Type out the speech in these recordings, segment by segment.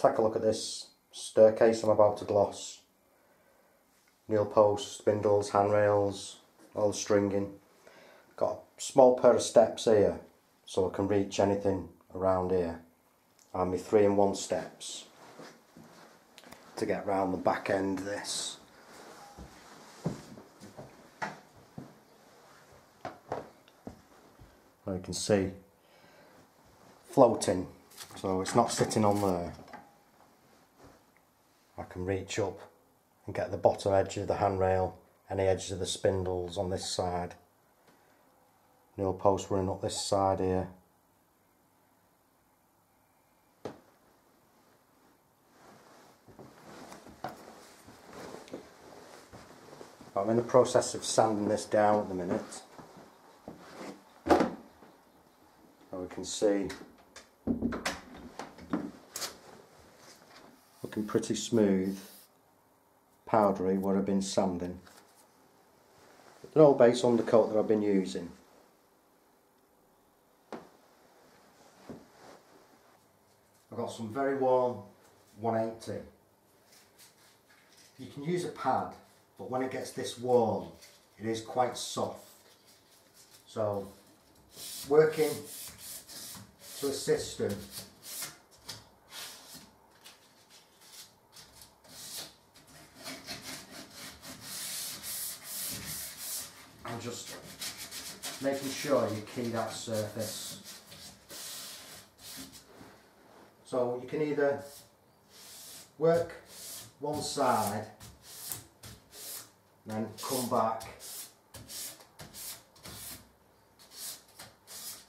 take a look at this staircase I'm about to gloss. Nail posts, spindles, handrails, all the stringing. Got a small pair of steps here so I can reach anything around here, and my 3-in-1 steps to get round the back end of this. You can see floating, so it's not sitting on there. I can reach up and get the bottom edge of the handrail, any edges of the spindles on this side. Nail post running up this side here. I'm in the process of sanding this down at the minute. We can see looking pretty smooth, powdery where I've been sanding. The old base undercoat that I've been using. I've got some very warm 180. You can use a pad, but when it gets this warm it is quite soft. So working to a system and just making sure you key that surface. So you can either work one side and then come back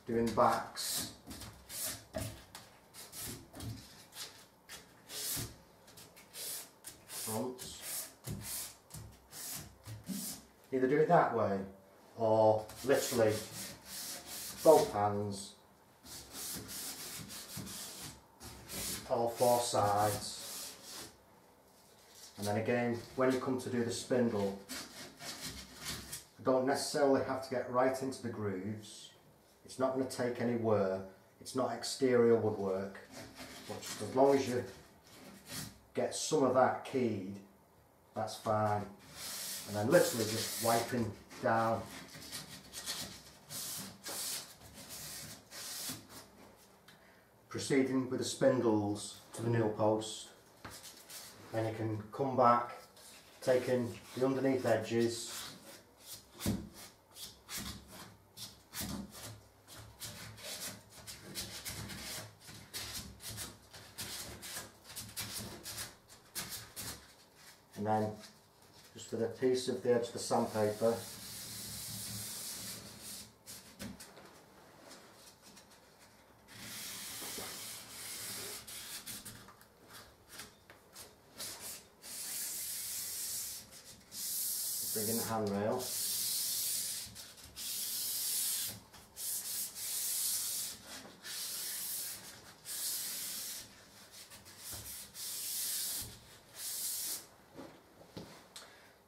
doing backs, fronts. Either do it that way or literally both hands, all 4 sides, and then again when you come to do the spindle, you don't necessarily have to get right into the grooves. It's not going to take any wear, it's not exterior woodwork, but just as long as you get some of that keyed, that's fine. And then literally just wiping down. Proceeding with the spindles to the nail post. Then you can come back, taking the underneath edges, and then just with a piece of the edge of the sandpaper, bring in the handrail.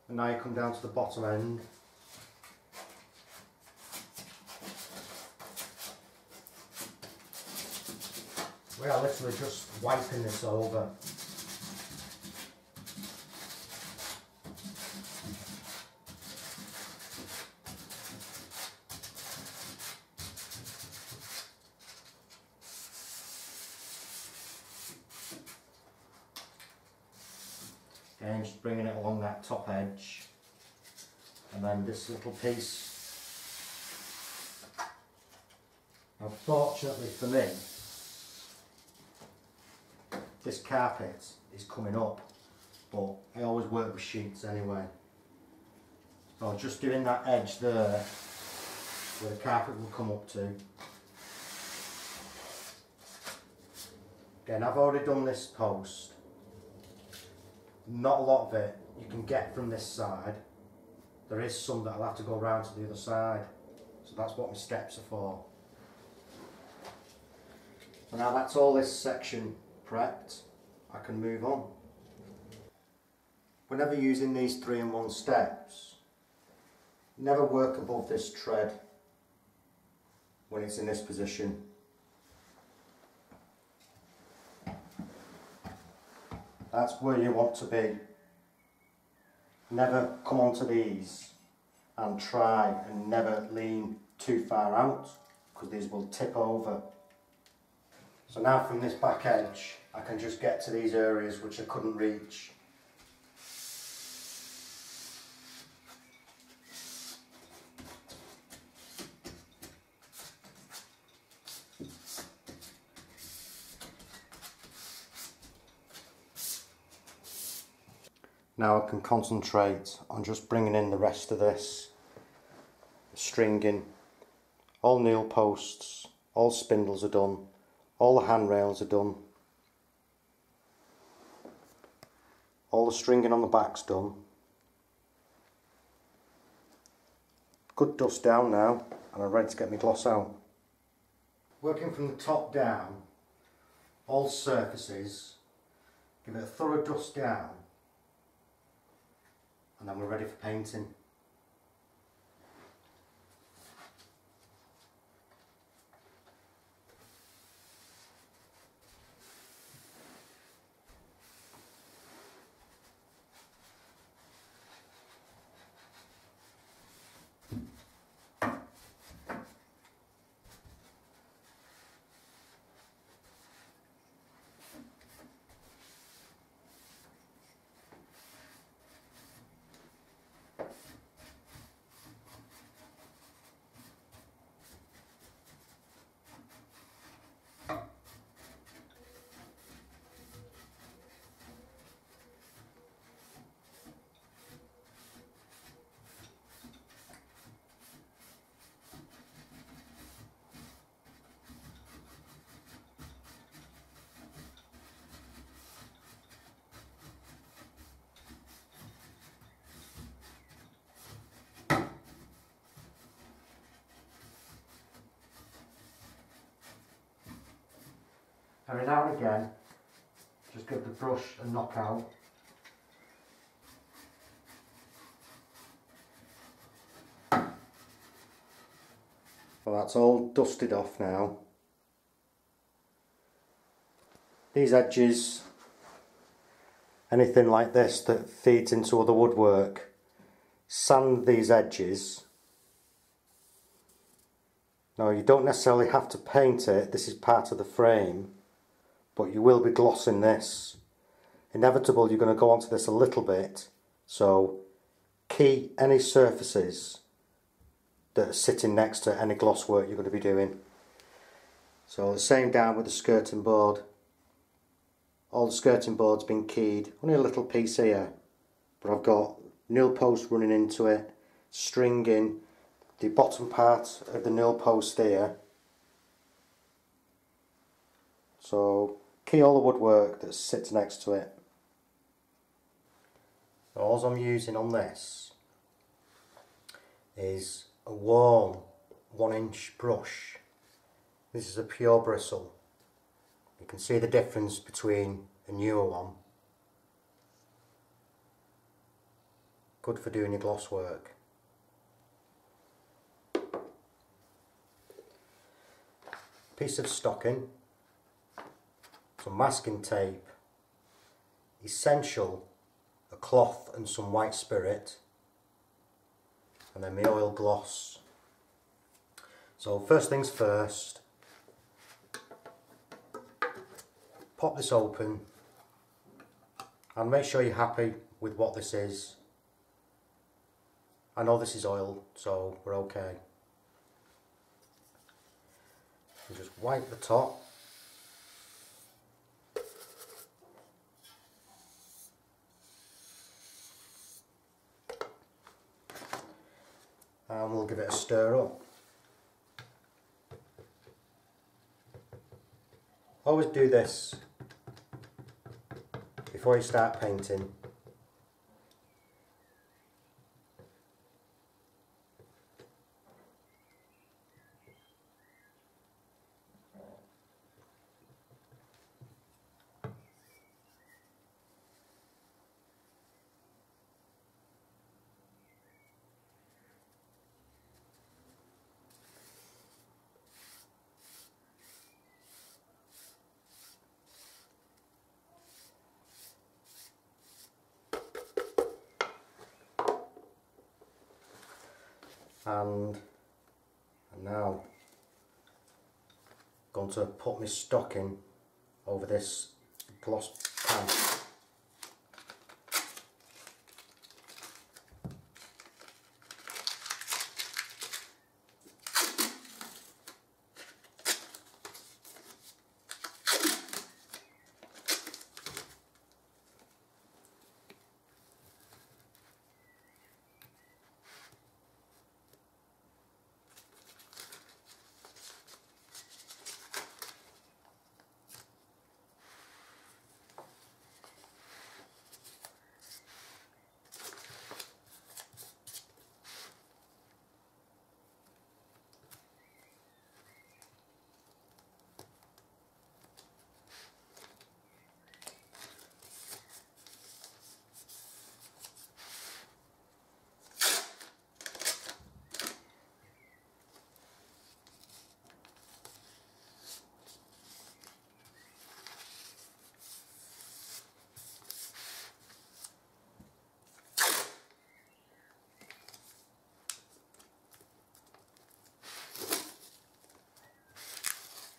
And now you come down to the bottom end. We are literally just wiping this over. Again, just bringing it along that top edge, and then this little piece. Now, fortunately for me, this carpet is coming up, but I always work with sheets anyway. So just giving that edge there where the carpet will come up to. Again, I've already done this post. Not a lot of it you can get from this side. There is some that I'll have to go around to the other side. So that's what my steps are for. So now that's all this section prepped, I can move on. Whenever using these 3-in-1 steps, never work above this tread when it's in this position. That's where you want to be. Never come onto these and try and never lean too far out, because these will tip over. So now from this back edge I can just get to these areas which I couldn't reach. Now I can concentrate on just bringing in the rest of this, stringing. All newel posts, all spindles are done, all the handrails are done, all the stringing on the back's done. Good dust down now, and I'm ready to get my gloss out. Working from the top down, all surfaces, give it a thorough dust down, and then we're ready for painting. Every now and again, just give the brush a knockout. Well, that's all dusted off now. These edges, anything like this that feeds into other woodwork, sand these edges. Now, you don't necessarily have to paint it, this is part of the frame, but you will be glossing this. Inevitable, you're going to go onto this a little bit, so key any surfaces that are sitting next to any gloss work you're going to be doing. So the same down with the skirting board. All the skirting board's been keyed, only a little piece here, but I've got newel post running into it, stringing the bottom part of the newel post here. So key all the woodwork that sits next to it. All I'm using on this is a warm 1-inch brush. This is a pure bristle. You can see the difference between a newer one. Good for doing your gloss work. Piece of stocking, some masking tape, essential, a cloth and some white spirit, and then my oil gloss. So first things first, pop this open and make sure you're happy with what this is. I know this is oil, so we're okay. And just wipe the top. And we'll give it a stir up. Always do this before you start painting. And now I'm going to put my stocking over this gloss pan.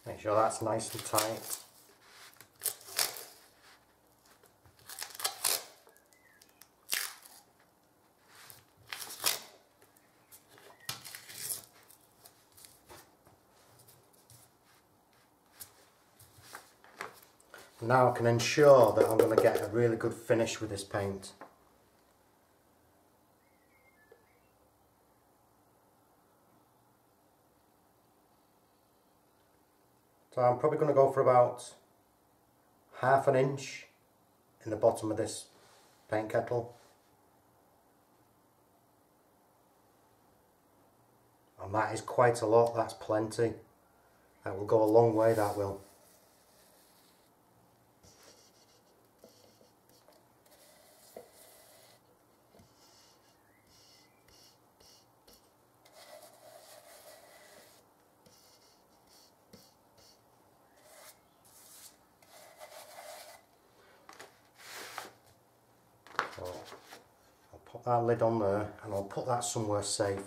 Make sure that's nice and tight. Now I can ensure that I'm going to get a really good finish with this paint. So I'm probably going to go for about ½ inch in the bottom of this paint kettle. And that is quite a lot, that's plenty. That will go a long way, that will. So I'll put that lid on there and I'll put that somewhere safe.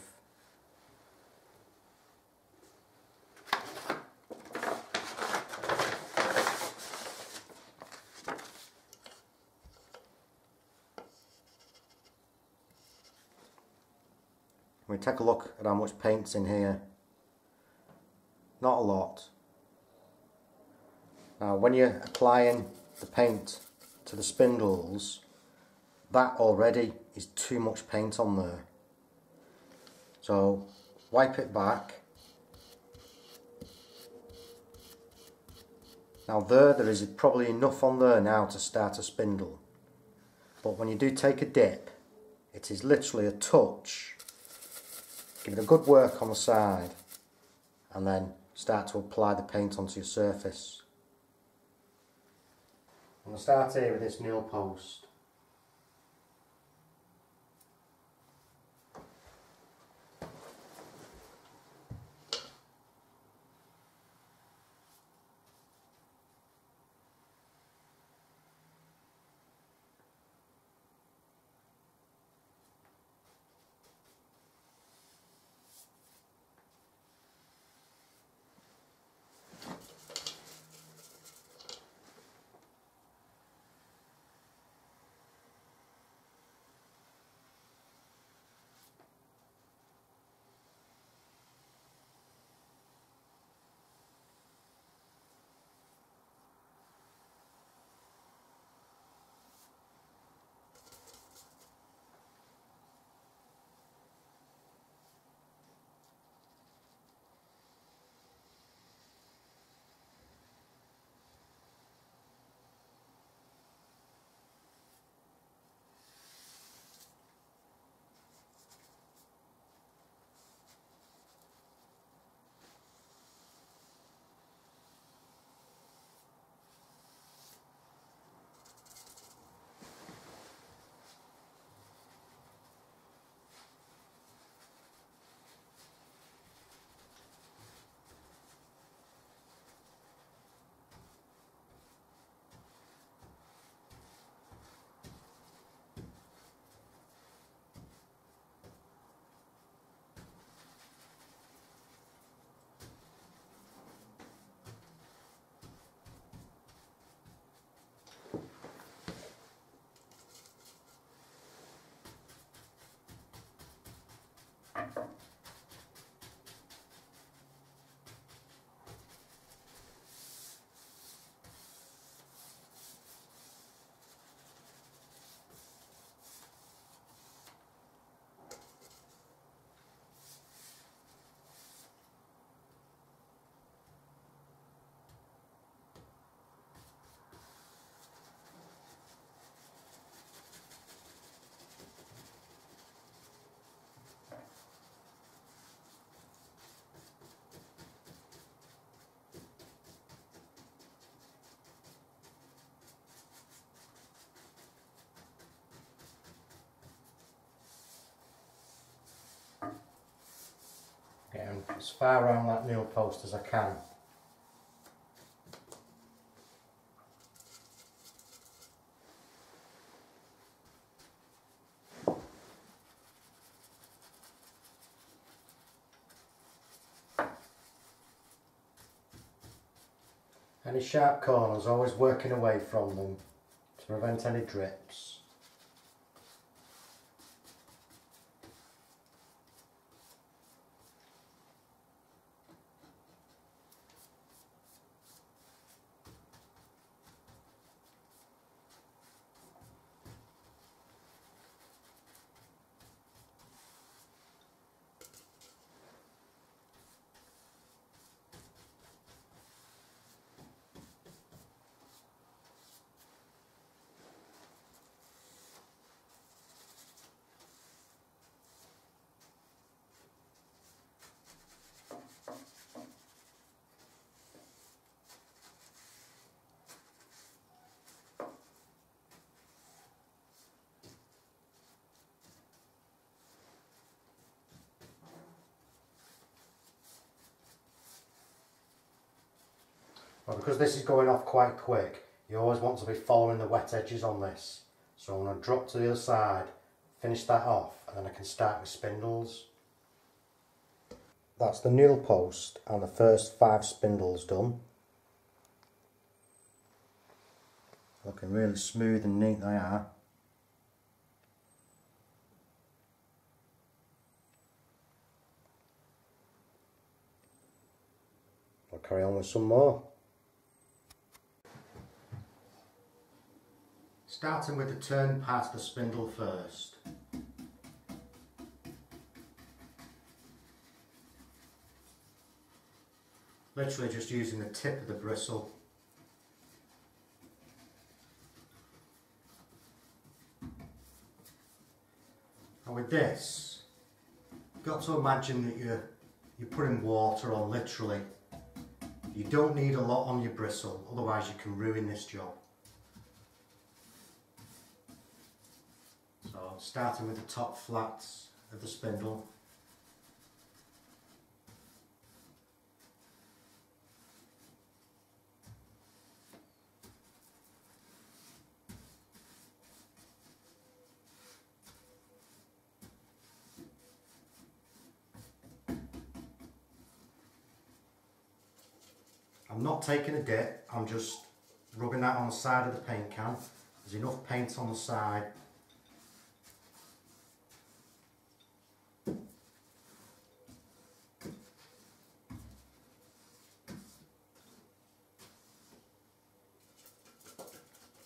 We take a look at how much paint's in here. Not a lot. Now when you're applying the paint to the spindles, that already is too much paint on there. So wipe it back. Now there is probably enough on there now to start a spindle. But when you do take a dip, it is literally a touch. Give it a good work on the side and then start to apply the paint onto your surface. I'm going to start here with this nil post. Getting as far around that newel post as I can. Any sharp corners, always working away from them to prevent any drips. Well, because this is going off quite quick, you always want to be following the wet edges on this. So I'm going to drop to the other side, finish that off, and then I can start with spindles. That's the newel post and the first 5 spindles done. Looking really smooth and neat they are. I'll carry on with some more. Starting with the turn part of the spindle first. Literally just using the tip of the bristle. And with this, you've got to imagine that you're putting water on, literally. You don't need a lot on your bristle, otherwise you can ruin this job. So starting with the top flats of the spindle. I'm not taking a dip, I'm just rubbing that on the side of the paint can. There's enough paint on the side.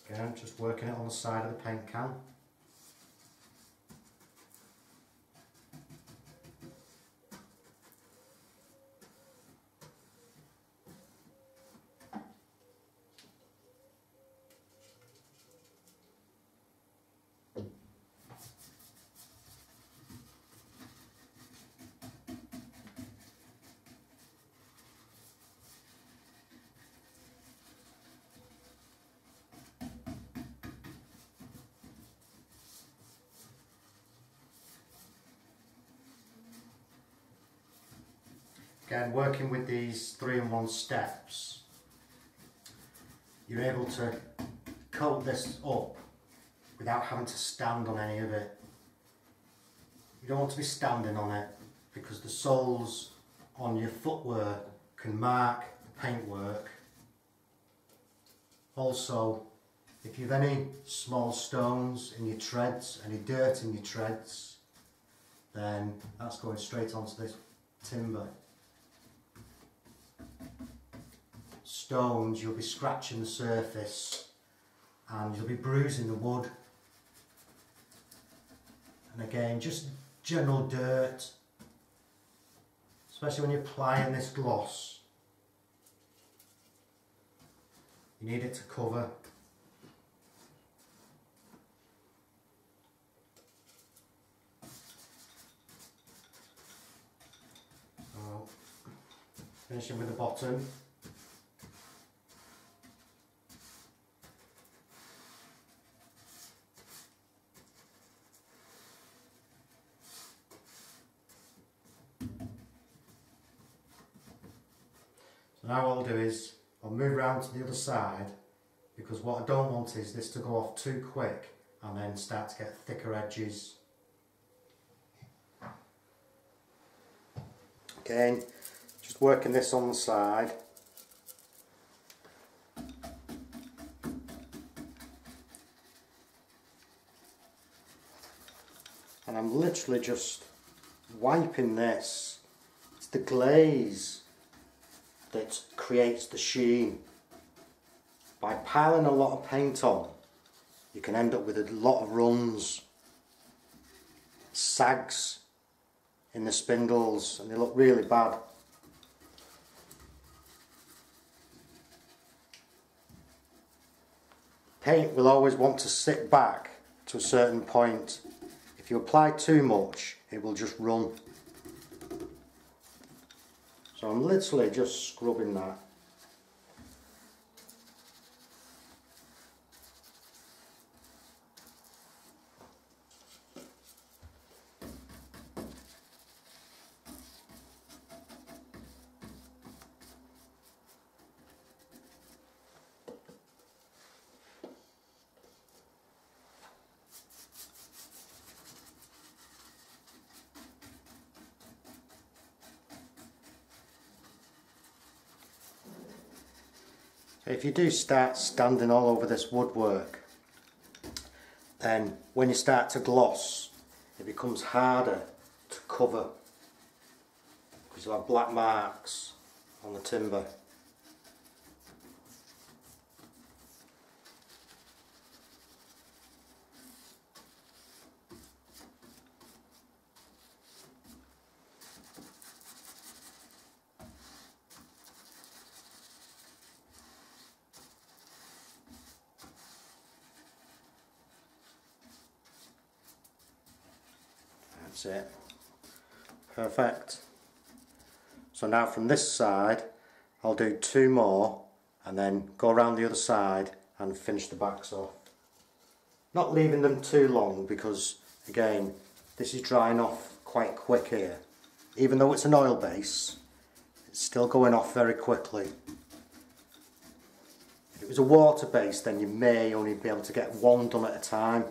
Again, just working it on the side of the paint can. Again, working with these 3-in-1 steps, you're able to coat this up without having to stand on any of it. You don't want to be standing on it because the soles on your footwear can mark the paintwork. Also, if you've any small stones in your treads, any dirt in your treads, then that's going straight onto this timber. Stones, you'll be scratching the surface and you'll be bruising the wood. And again, just general dirt, especially when you're applying this gloss. You need it to cover. So, finishing with the bottom. So now what I'll do is I'll move around to the other side, because what I don't want is this to go off too quick and then start to get thicker edges. Again, just working this on the side. And I'm literally just wiping this. It's the glaze that creates the sheen. By piling a lot of paint on, you can end up with a lot of runs, sags in the spindles, and they look really bad. Paint will always want to sit back to a certain point. If you apply too much, it will just run. So I'm literally just scrubbing that. If you do start standing all over this woodwork, then when you start to gloss, it becomes harder to cover because you'll have black marks on the timber. That's it. Perfect. So now from this side I'll do 2 more and then go around the other side and finish the backs off. Not leaving them too long because again this is drying off quite quick here. Even though it's an oil base, it's still going off very quickly. If it was a water base, then you may only be able to get 1 done at a time,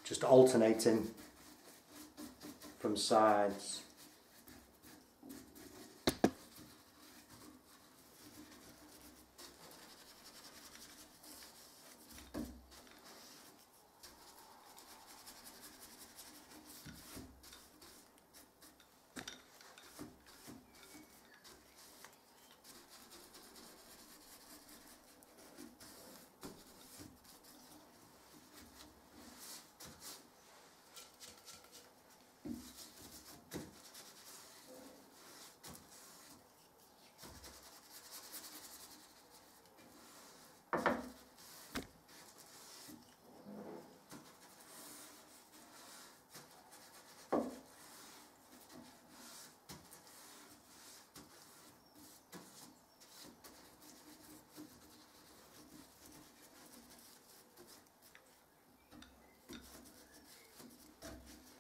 just alternating from sides.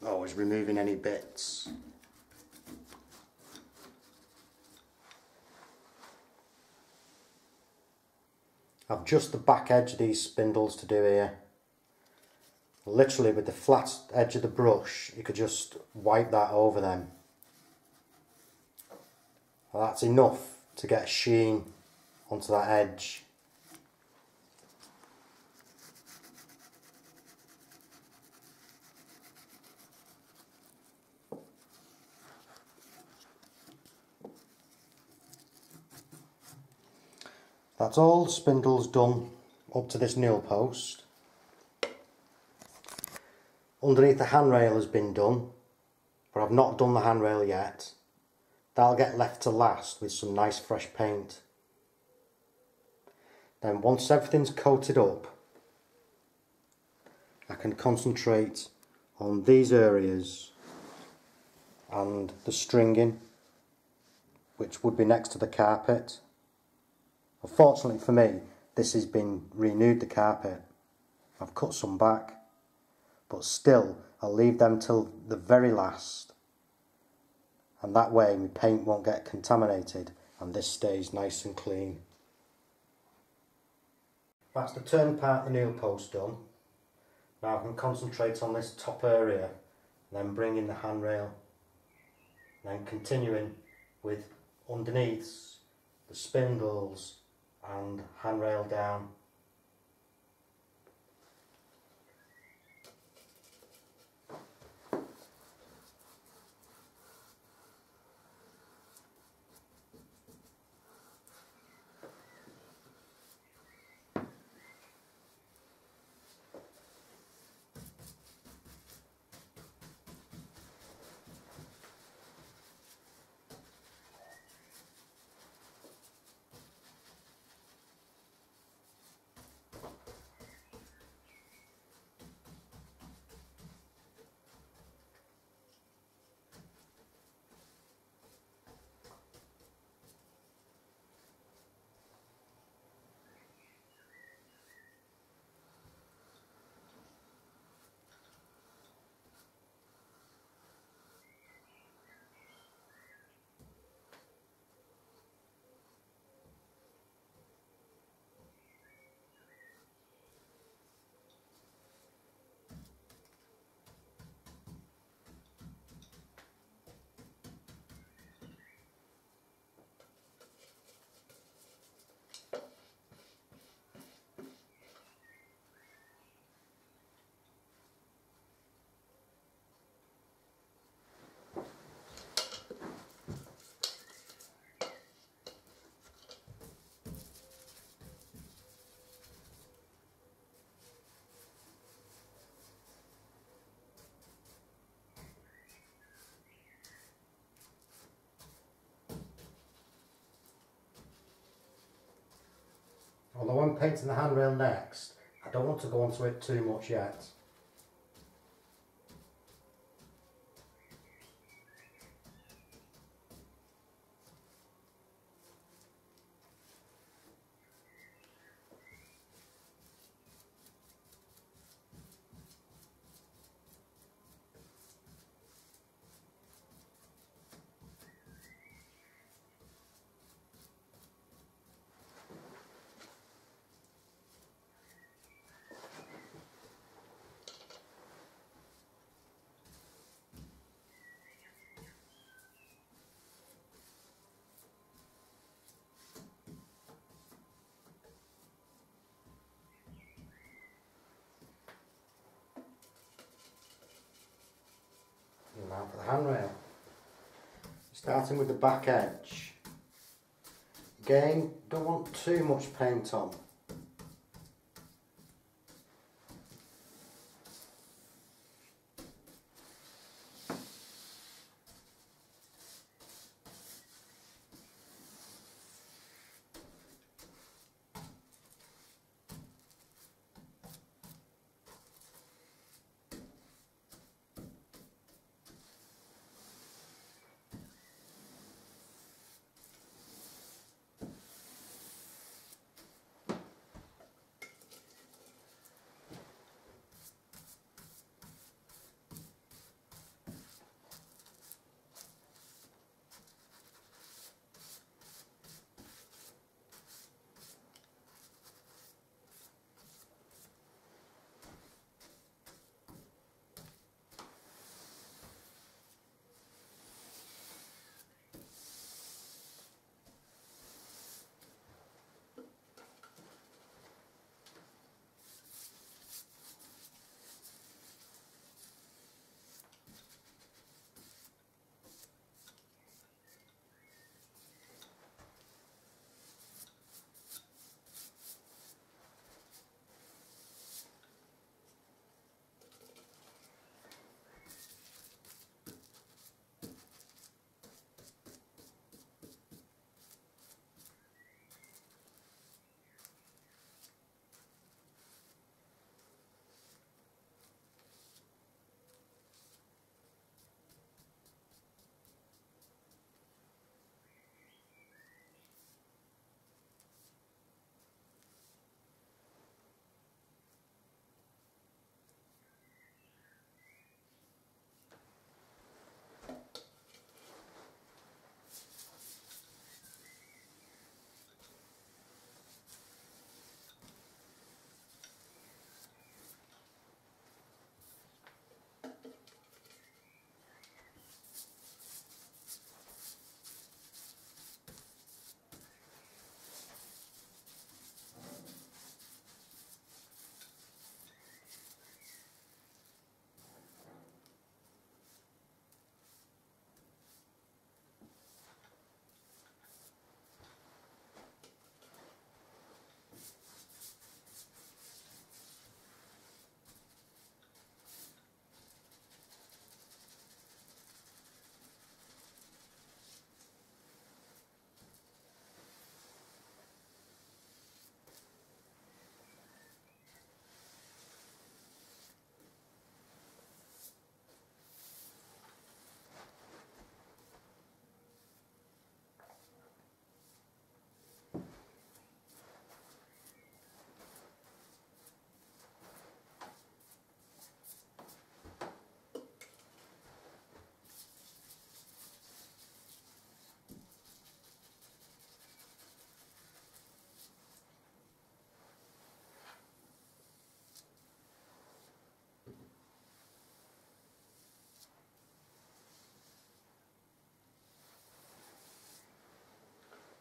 Always removing any bits. I've just the back edge of these spindles to do here. Literally with the flat edge of the brush, you could just wipe that over them. Well, that's enough to get a sheen onto that edge. That's all the spindles done up to this newel post. Underneath the handrail has been done, but I've not done the handrail yet. That'll get left to last with some nice fresh paint. Then once everything's coated up, I can concentrate on these areas and the stringing, which would be next to the carpet. Unfortunately for me, this has been renewed, the carpet. I've cut some back, but still I'll leave them till the very last, and that way my paint won't get contaminated and this stays nice and clean. That's the turn part of the newel post done. Now I can concentrate on this top area, then bring in the handrail, then continuing with underneath the spindles and handrail down. Although I'm painting the handrail next, I don't want to go onto it too much yet. Now for the handrail. Starting with the back edge. Again, don't want too much paint on.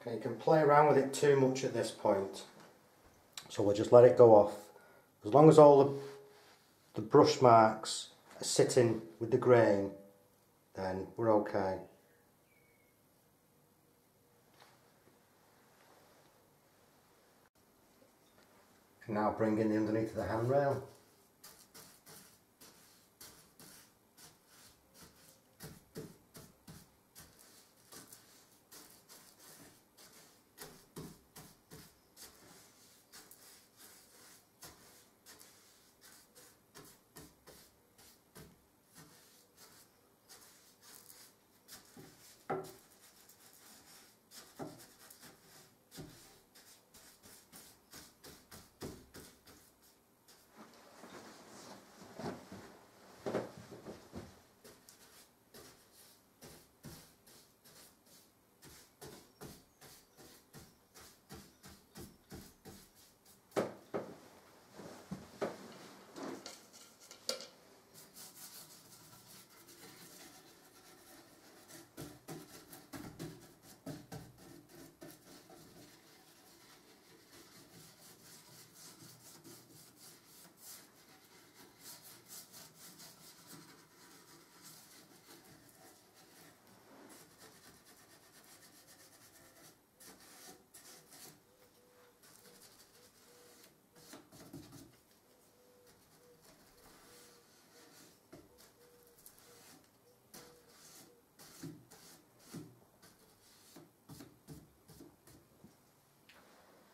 Okay, you can play around with it too much at this point, so we'll just let it go off. As long as all the brush marks are sitting with the grain, then we're okay. And now bring in the underneath of the handrail.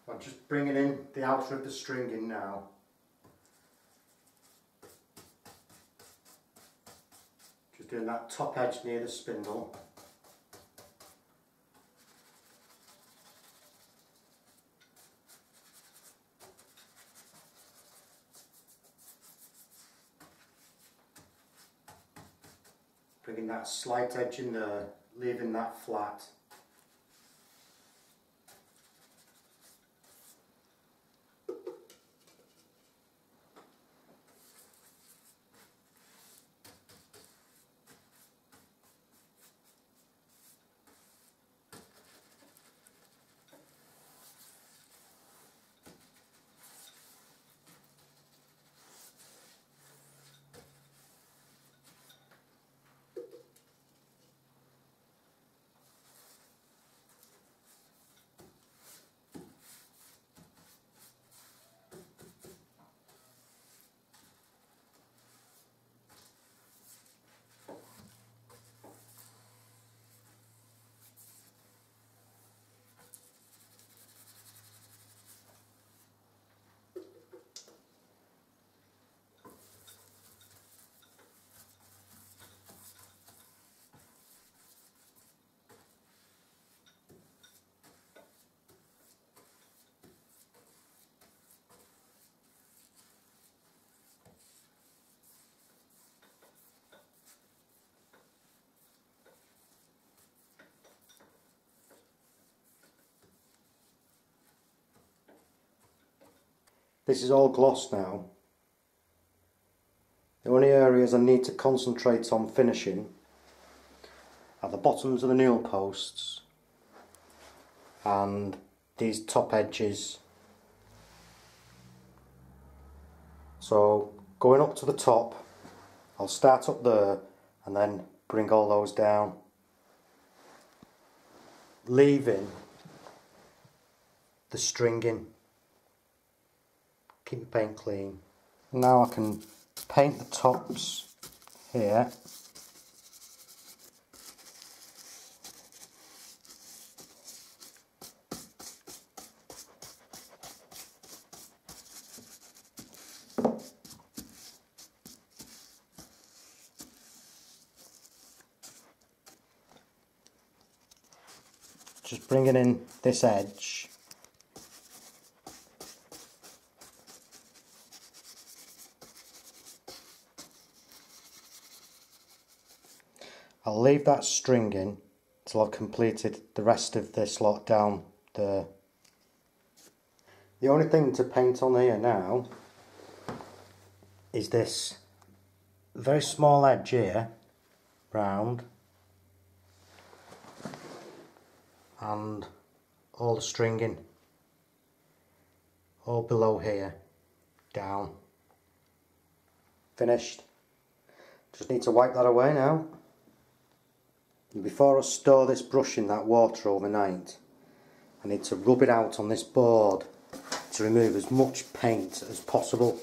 I'm just bringing in the outer of the string in now. Just doing that top edge near the spindle. Bringing that slight edge in there, leaving that flat. This is all gloss now. The only areas I need to concentrate on finishing are the bottoms of the newel posts and these top edges. So going up to the top, I'll start up there and then bring all those down, leaving the stringing. Keep the paint clean. Now I can paint the tops here. Just bringing in this edge. I'll leave that string in till I've completed the rest of this lot down there. The only thing to paint on here now is this very small edge here, round, and all the stringing, all below here, down. Finished. Just need to wipe that away now. And before I store this brush in that water overnight, I need to rub it out on this board to remove as much paint as possible.